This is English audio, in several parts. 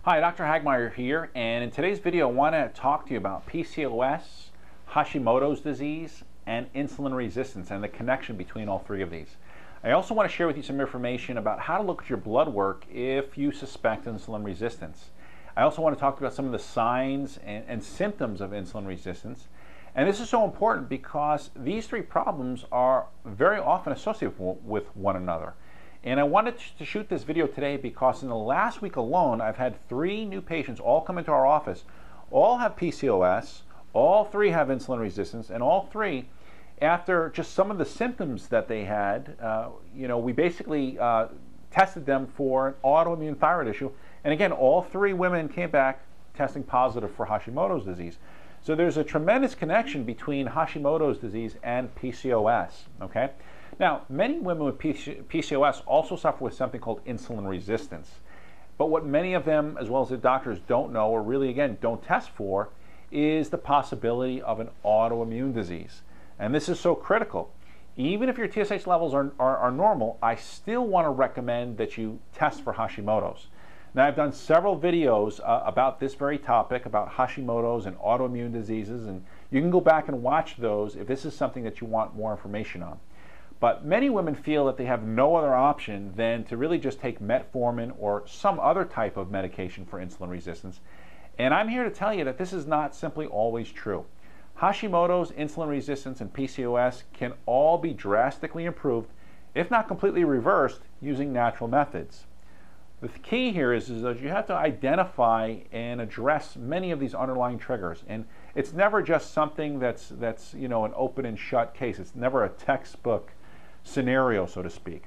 Hi, Dr. Hagmeyer here, and in today's video I want to talk to you about PCOS, Hashimoto's disease, and insulin resistance and the connection between all three of these. I also want to share with you some information about how to look at your blood work if you suspect insulin resistance. I also want to talk about some of the signs and symptoms of insulin resistance. And this is so important because these three problems are very often associated with one another. And I wanted to shoot this video today because in the last week alone, I've had 3 new patients all come into our office. All have PCOS, all 3 have insulin resistance, and all 3, after just some of the symptoms that they had, we basically tested them for an autoimmune thyroid issue. And again, all 3 women came back testing positive for Hashimoto's disease. So there's a tremendous connection between Hashimoto's disease and PCOS, okay? Now, many women with PCOS also suffer with something called insulin resistance. But what many of them, as well as the doctors, don't know, or really, again, don't test for, is the possibility of an autoimmune disease. And this is so critical. Even if your TSH levels are normal, I still want to recommend that you test for Hashimoto's. Now, I've done several videos about this very topic, about Hashimoto's and autoimmune diseases, and you can go back and watch those if this is something that you want more information on. But many women feel that they have no other option than to really just take metformin or some other type of medication for insulin resistance. And I'm here to tell you that this is not simply always true. Hashimoto's, insulin resistance, and PCOS can all be drastically improved, if not completely reversed, using natural methods. The key here is that you have to identify and address many of these underlying triggers. And it's never just something that's an open and shut case. It's never a textbook scenario, so to speak.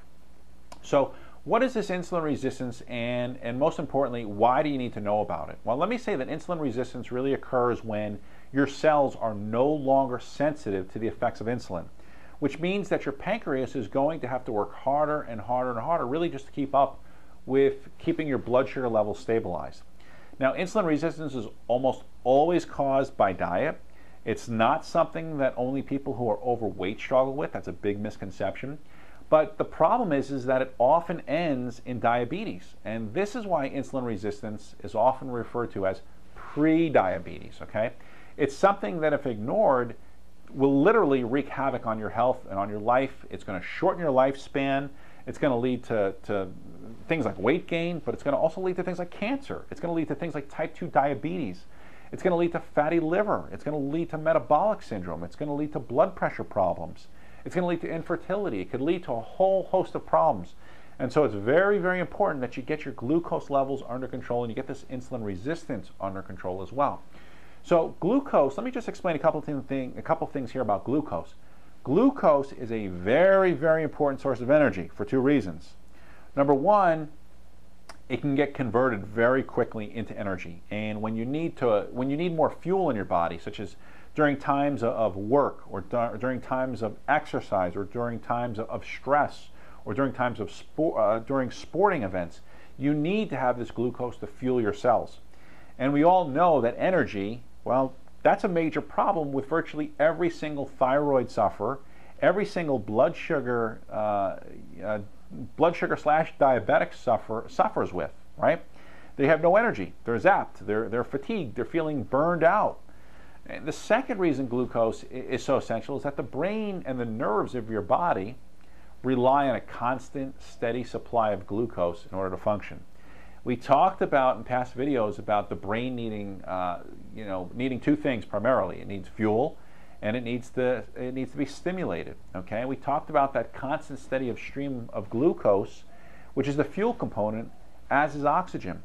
So what is this insulin resistance, and most importantly, why do you need to know about it? Well, let me say that insulin resistance really occurs when your cells are no longer sensitive to the effects of insulin, which means that your pancreas is going to have to work harder and harder and harder really just to keep up with keeping your blood sugar levels stabilized. Now, insulin resistance is almost always caused by diet. It's not something that only people who are overweight struggle with. That's a big misconception. But the problem is that it often ends in diabetes. And this is why insulin resistance is often referred to as pre-diabetes, okay? It's something that if ignored will literally wreak havoc on your health and on your life. It's going to shorten your lifespan. It's going to lead to things like weight gain, but it's going to also lead to things like cancer. It's going to lead to things like type 2 diabetes. It's going to lead to fatty liver. It's going to lead to metabolic syndrome. It's going to lead to blood pressure problems. It's going to lead to infertility. It could lead to a whole host of problems. And so it's very, very important that you get your glucose levels under control and you get this insulin resistance under control as well. So glucose, let me just explain a couple of things here about glucose. Glucose is a very, very important source of energy for 2 reasons. Number one, it can get converted very quickly into energy. And when you need more fuel in your body, such as during times of work, or during times of exercise, or during times of stress, or during times of during sporting events, you need to have this glucose to fuel your cells. And we all know that energy, well, that's a major problem with virtually every single thyroid sufferer, every single blood sugar / diabetic suffers with, right? They have no energy. They're zapped. They're fatigued. They're feeling burned out. And the second reason glucose is so essential is that the brain and the nerves of your body rely on a constant, steady supply of glucose in order to function. We talked about in past videos about the brain needing, needing 2 things primarily. It needs fuel, and it needs to be stimulated. Okay, we talked about that constant, steady stream of glucose, which is the fuel component, as is oxygen.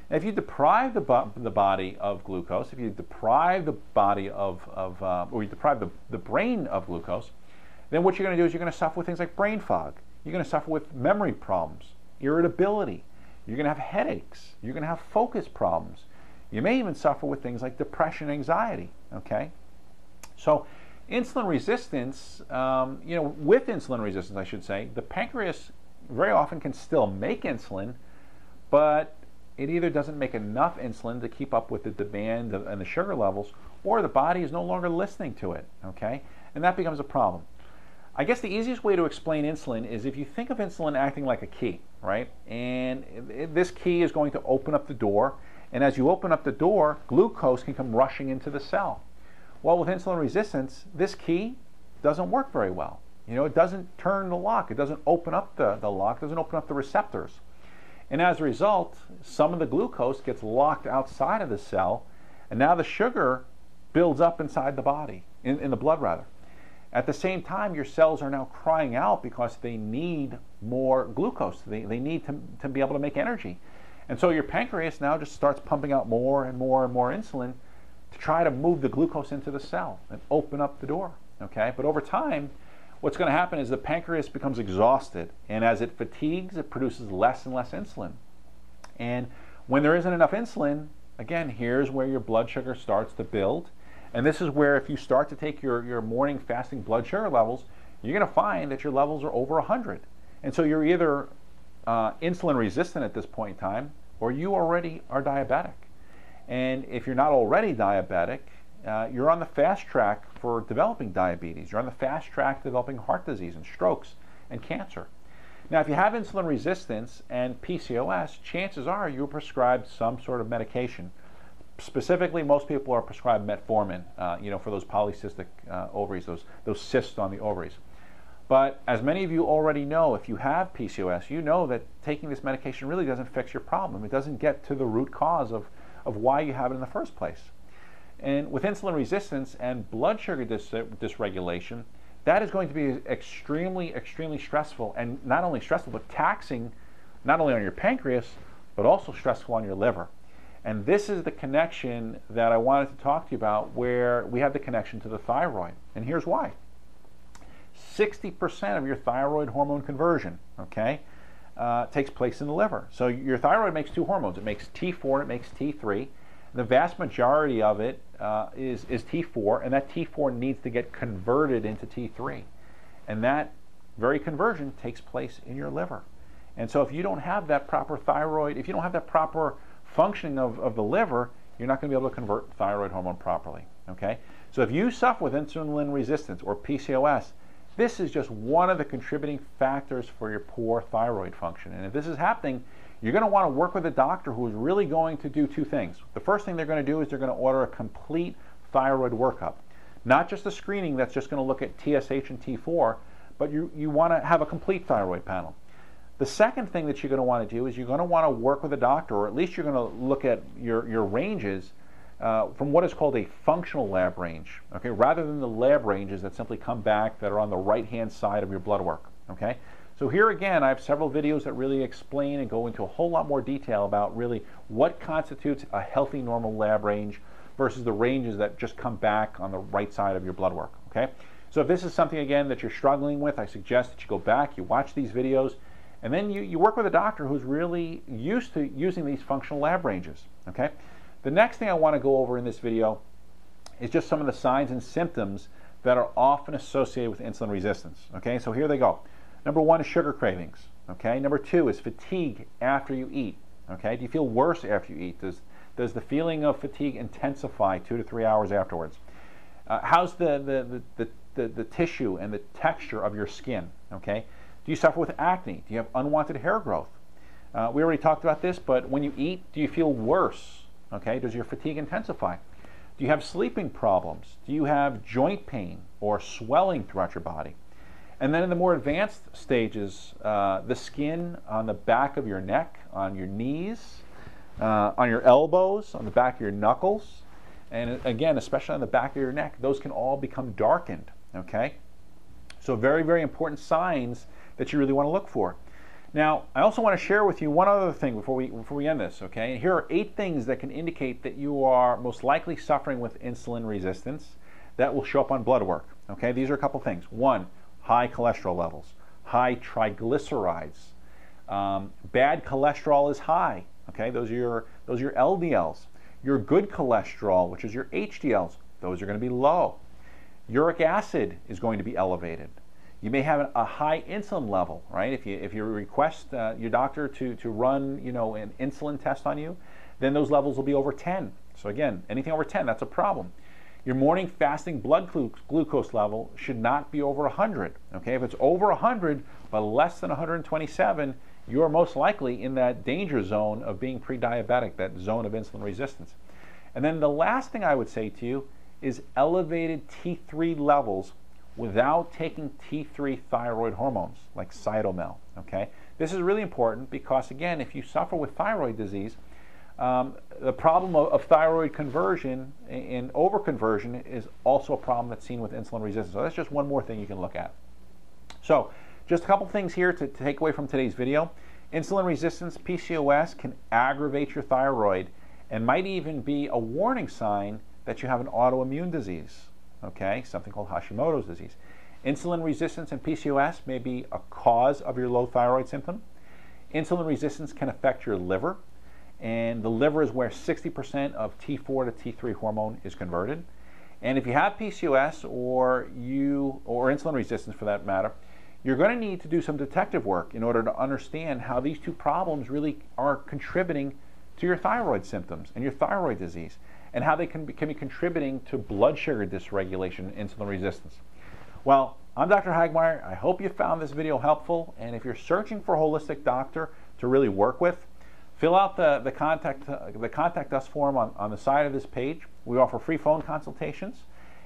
And if you deprive the body of glucose, if you deprive the body or you deprive the brain of glucose, then what you're going to do is you're going to suffer with things like brain fog. You're going to suffer with memory problems, irritability. You're going to have headaches. You're going to have focus problems. You may even suffer with things like depression, anxiety. Okay. So insulin resistance, with insulin resistance, I should say, the pancreas very often can still make insulin, but it either doesn't make enough insulin to keep up with the demand and the sugar levels, or the body is no longer listening to it, okay? And that becomes a problem. I guess the easiest way to explain insulin is if you think of insulin acting like a key, right? And this key is going to open up the door, And as you open up the door, glucose can come rushing into the cell. Well, with insulin resistance, this key doesn't work very well. It doesn't turn the lock. It doesn't open up the lock. It doesn't open up the receptors. And as a result, some of the glucose gets locked outside of the cell, and now the sugar builds up inside the body, in the blood rather. At the same time, your cells are now crying out because they need more glucose. They need to be able to make energy. And so your pancreas now just starts pumping out more and more and more insulin to try to move the glucose into the cell and open up the door. Okay? But over time, what's going to happen is the pancreas becomes exhausted, and as it fatigues, it produces less and less insulin. And when there isn't enough insulin, again, here's where your blood sugar starts to build. And this is where if you start to take your morning fasting blood sugar levels, you're going to find that your levels are over 100. And so you're either insulin resistant at this point in time, or you already are diabetic. And if you're not already diabetic, you're on the fast track for developing diabetes. You're on the fast track to developing heart disease and strokes and cancer. Now, if you have insulin resistance and PCOS, chances are you're prescribed some sort of medication. Specifically, most people are prescribed metformin, for those polycystic ovaries, those cysts on the ovaries. But as many of you already know, if you have PCOS, you know that taking this medication really doesn't fix your problem. It doesn't get to the root cause of why you have it in the first place. And with insulin resistance and blood sugar dysregulation, that is going to be extremely, extremely stressful, and not only stressful, but taxing not only on your pancreas, but also stressful on your liver. And this is the connection that I wanted to talk to you about, where we have the connection to the thyroid. And here's why. 60% of your thyroid hormone conversion, takes place in the liver. So your thyroid makes two hormones. It makes T4 and it makes T3. The vast majority of it is T4, and that T4 needs to get converted into T3. And that very conversion takes place in your liver. And so if you don't have that proper thyroid, if you don't have that proper functioning of the liver, you're not going to be able to convert thyroid hormone properly. Okay? So if you suffer with insulin resistance or PCOS, this is just one of the contributing factors for your poor thyroid function. And if this is happening, you're going to want to work with a doctor who is really going to do two things. The first thing they're going to do is they're going to order a complete thyroid workup. Not just a screening that's just going to look at TSH and T4, but you want to have a complete thyroid panel. The second thing that you're going to want to do is you're going to want to work with a doctor, or at least you're going to look at your ranges from what is called a functional lab range, okay, rather than the lab ranges that simply come back that are on the right-hand side of your blood work, okay? So here again, I have several videos that really explain and go into a whole lot more detail about really what constitutes a healthy normal lab range versus the ranges that just come back on the right side of your blood work, okay? So if this is something, again, that you're struggling with, I suggest that you go back, you watch these videos, and then you work with a doctor who's really used to using these functional lab ranges, okay? The next thing I want to go over in this video is just some of the signs and symptoms that are often associated with insulin resistance, okay? So here they go. Number one is sugar cravings, okay? Number two is fatigue after you eat, okay? Do you feel worse after you eat? Does the feeling of fatigue intensify 2 to 3 hours afterwards? How's the tissue and the texture of your skin, okay? Do you suffer with acne? Do you have unwanted hair growth? We already talked about this, but when you eat, do you feel worse? Okay, does your fatigue intensify? Do you have sleeping problems? Do you have joint pain or swelling throughout your body? And then in the more advanced stages, the skin on the back of your neck, on your knees, on your elbows, on the back of your knuckles, and again, especially on the back of your neck, those can all become darkened, okay? So very, very important signs that you really want to look for. Now, I also want to share with you one other thing before we end this, okay? Here are 8 things that can indicate that you are most likely suffering with insulin resistance that will show up on blood work, okay? These are a couple things. 1, high cholesterol levels, high triglycerides. Bad cholesterol is high, okay? Those are your LDLs. Your good cholesterol, which is your HDLs, those are going to be low. Uric acid is going to be elevated. You may have a high insulin level, right? If you request your doctor to run, an insulin test on you, then those levels will be over 10. So again, anything over 10, that's a problem. Your morning fasting blood glucose level should not be over 100. Okay, if it's over 100 but less than 127, you're most likely in that danger zone of being pre-diabetic, that zone of insulin resistance. And then the last thing I would say to you is elevated T3 levels without taking T3 thyroid hormones like Cytomel, okay? This is really important because, again, if you suffer with thyroid disease, the problem of thyroid conversion and overconversion is also a problem that's seen with insulin resistance. So that's just one more thing you can look at. So just a couple things here to take away from today's video. Insulin resistance, PCOS, can aggravate your thyroid and might even be a warning sign that you have an autoimmune disease, okay, something called Hashimoto's disease. Insulin resistance and PCOS may be a cause of your low thyroid symptom. Insulin resistance can affect your liver, and the liver is where 60% of T4 to T3 hormone is converted. And if you have PCOS or insulin resistance for that matter, you're going to need to do some detective work in order to understand how these two problems really are contributing to your thyroid symptoms and your thyroid disease, and how they can be contributing to blood sugar dysregulation and insulin resistance. Well, I'm Dr. Hagmeyer. I hope you found this video helpful, and if you're searching for a holistic doctor to really work with, fill out the contact us form on the side of this page. We offer free phone consultations,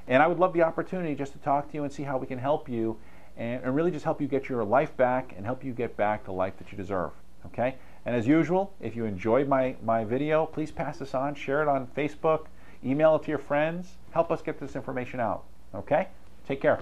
and I would love the opportunity just to talk to you and see how we can help you and really just help you get your life back and help you get back the life that you deserve, okay? And as usual, if you enjoyed my video, please pass this on, share it on Facebook, email it to your friends, help us get this information out, okay? Take care.